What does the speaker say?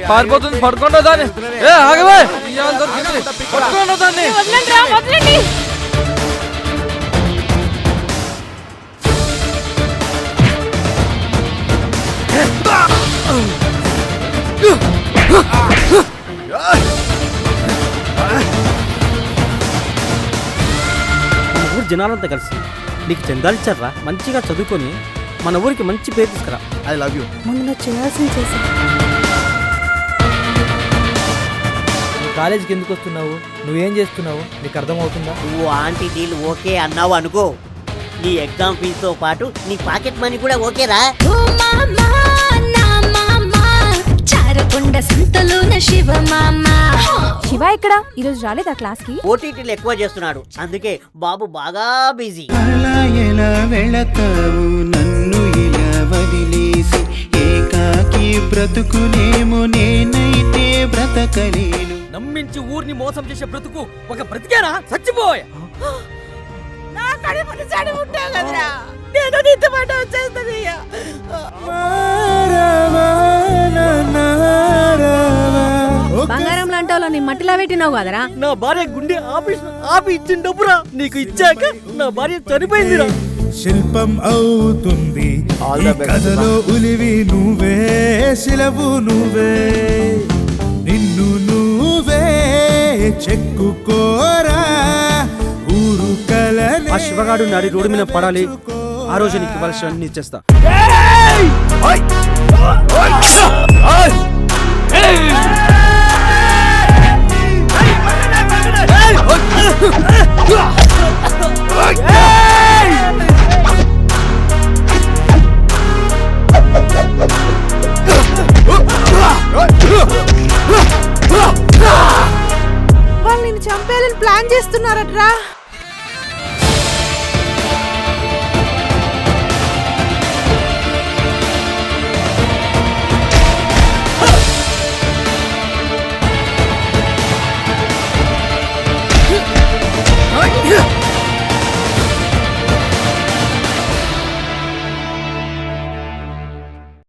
పారిపోతుంది, పడుకుంటా దాన్ని. ఆగవే, పడుకుంటా దాన్ని. ఊరు జనాలంతా కలిసి నీకు చందాలు ఇచ్చారా, మంచిగా చదువుకొని మన ఊరికి మంచి పేరు తీసుకురా. I love you. మొన్న చేయాల్సింది చేసా. కాలేజీకి ఎందుకు వస్తున్నావు? నువ్వేం చేస్తున్నావు? నీకు అర్థమవుతుందా? నువ్వు ఆంటీ డీల్ ఓకే అన్నావు అనుకో, నీ ఎగ్జామ్ ఫీజుతో పాటు నీ పాకెట్ మనీ కూడా ఓకేరా. శివ ఇక్కడ ఈరోజు రాలేదా క్లాస్ కి? ఓటీటీలు ఎక్కువ చేస్తున్నాడు, అందుకే బాబు బాగా బిజీ. అలా ఎలా వెళతావు నన్ను ఇలా వదిలేసి, ఏకాకి బ్రతుకునేమో నేనైతే బ్రతకలేను. నమ్మించి ఊరిని మోసం చేసే బ్రతుకు ఒక బ్రతికేనా? చచ్చిపోయా. బంగారం లాంటి నీ మట్టిలా పెట్టినావు కదరా. నా భార్య గుండె ఆపి ఇచ్చిన డబ్బురా నీకు ఇచ్చాక నా భార్య చనిపోయిందిరా. శిల్పం అవుతుంది ఈ కథలో ఉలివి నువ్వే, శిలవు నువ్వే, నిన్ను నువ్వే చెక్కుకోరా ఊరు కలనే. ఆ శివగాడు నాడి రోడ్డు మీద పడాలి, ఆ రోజు నీకు ఇవ్వాల్సిన అన్ని ఇచ్చేస్తా. వాళ్ళు నిన్ను చంపేయాలని ప్లాన్ చేస్తున్నారట్రా.